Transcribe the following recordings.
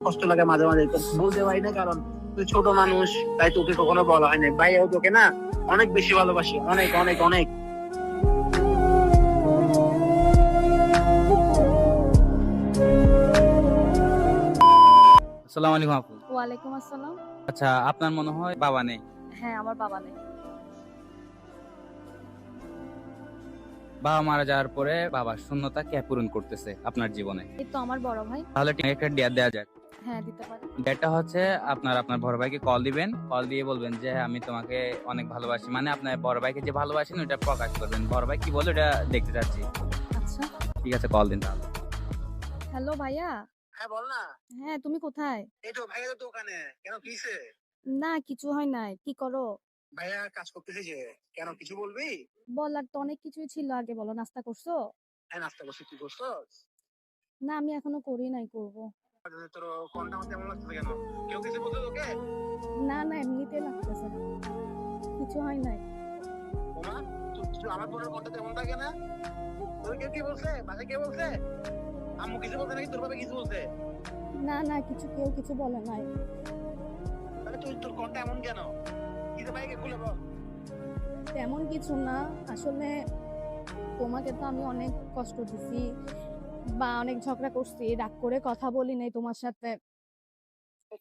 কষ্ট লাগে মাঝে মাঝে, তো বলতে পারি না কারণ তুই ছোট মানুষ, তাই তোকে কখনো বলা হয় না। ভাইয়াও তোকে না অনেক বেশি ভালোবাসি, অনেক অনেক অনেক। আসসালামু আলাইকুম আপু। ওয়ালাইকুম আসসালাম। আচ্ছা, আপনার মনে হয় বাবা নেই? হ্যাঁ, আমার বাবা নেই। বাবা মারা যাওয়ার পরে বাবার শূন্যতা কে পূরণ করতেছে আপনার জীবনে? এই তো আমার বড় ভাই। তাহলে একটা ডেট দেওয়া যাক। হ্যাঁ, দিতে পারি। ডেটটা হচ্ছে আপনার বড় ভাইকে কল দিবেন, কল দিয়ে বলবেন যে হ্যাঁ, আমি তোমাকে অনেক ভালোবাসি, মানে আপনার বড় ভাইকে যে ভালোবাসেন ওটা প্রকাশ করবেন। বড় ভাই কি বলে ওটা দেখতে চাচ্ছি। আচ্ছা। ঠিক আছে, কল দিন তাহলে। হ্যালো ভাইয়া। হ্যাঁ বল না। হ্যাঁ, তুমি কোথায়? এই তো ভাইয়া তো দোকানে। কেন কিসে? না, কিছু হয় নাই। কি করো? ভাইয়া কাজ করতেছে যে। কেন কিছু বলবি? বলার তো অনেক কিছুই ছিল, আগে বলো। নাস্তা করছো? হ্যাঁ নাস্তা করছি, তুই করছস? না, আমি এখনো করি নাই, করব। তোর কোনটা আমার তেমন লাগতেছে কেন? কেউ কিছু বলছে তোকে? না না, এমনিতে লাগতেছে। কিছু হয় নাই। ওমা, তুই আমার বোনের কোনটা তেমন থাকে না? তোর কেউ কি বলছে? বাসে কে বলছে? আম্মু কিছু বলছে নাকি তোর বাবা কিছু বলছে? না না, কেউ কিছু বলে নাই। তাহলে তোর কোনটা এমন কেন? কি রে ভাইকে খুলে বল। তেমন কিছু না, আসলে তোমাকে তো আমি অনেক কষ্ট দিছি বা অনেক ঝগড়া করছি, রাগ করে কথা বলি নাই তোমার সাথে।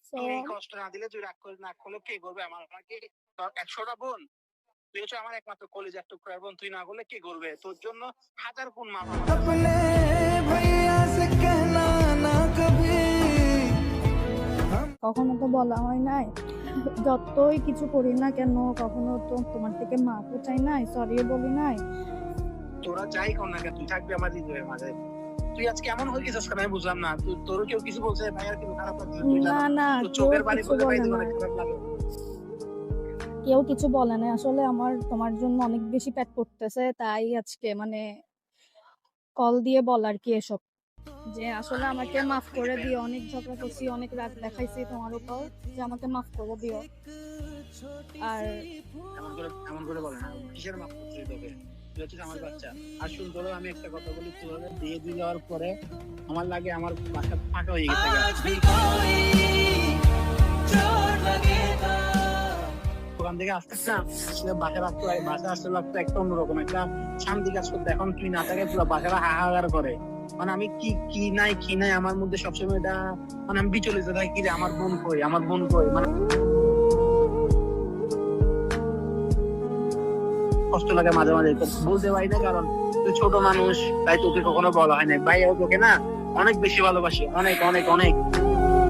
So, তোর এই কষ্ট না দিলে তুই রাগ করে না করলে কে করবে? আমাকে তোর 100টা বোন, তুই হচ্ছে আমার একমাত্র কলেজার টুকরার বোন, তুই না করলে কে করবে? তোর জন্য হাজার গুণ মাপ আমার কাছে। अपने भैया से कहना ना कभी কখনো তো বলা হয় নাই, যতই কিছু করি না কেন কখনো তো তোমার থেকে মাফও চাই নাই, সরিও বলি নাই। তোরা যাই কর না কেন, তুই থাকবি আমার হৃদয়ের মাঝে। তুই আজকে এমন হয়ে গেছিস কেন আমি বুঝলাম না। তোরও কেউ কিছু বলছে? ভাইয়ার কিন্তু খারাপ লাগছে, তুই না জানো। না, তোর চোখের পানি কিছু বলে ভাই বলে তোর না, অনেক খারাপ লাগে। কেউ কিছু বলে না। আসলে আমার তোমার জন্য অনেক বেশি পেট করতেছে, তাই আজকে মানে কল দিয়ে বলার কি এসব, যে আসলে আমাকে মাফ করে দিও। অনেক ঝগড়া করছি, অনেক রাগ দেখাইছি তোমার উপর, যে আমাকে মাফ করে দিও। আর এমন করে বলে না। কিসের মাপ করছিস তোকে? তুই হচ্ছিস আমার বাচ্চা। আর শুন, তোরও আমি একটা কথা বলি, তুই ওদের দিয়ে দিয়ে যাওয়ার পরে আমার লাগে আমার বাসা ফাঁকা হয়ে গেছে। आज भी कोई चोट लगेगा ওখান থেকে আসতে না আসলে বাসা লাগতো, বাসা আসতে লাগতো একটা অন্যরকম একটা শান্তি কাজ করতো। এখন তুই না থাকে পুরো বাসাটা হাহাকার করে। মানে আমি কি নাই আমার মধ্যে সবসময় এটা, মানে আমি বিচলিত থাকি কি রে, আমার বোন কই, আমার বোন কই। মানে কষ্ট লাগে মাঝে মাঝে, তো বলতে পারি না কারণ তুই ছোট মানুষ, তাই তোকে কখনো বলা হয় না। ভাইয়াও তোকে না অনেক বেশি ভালোবাসি, অনেক অনেক অনেক।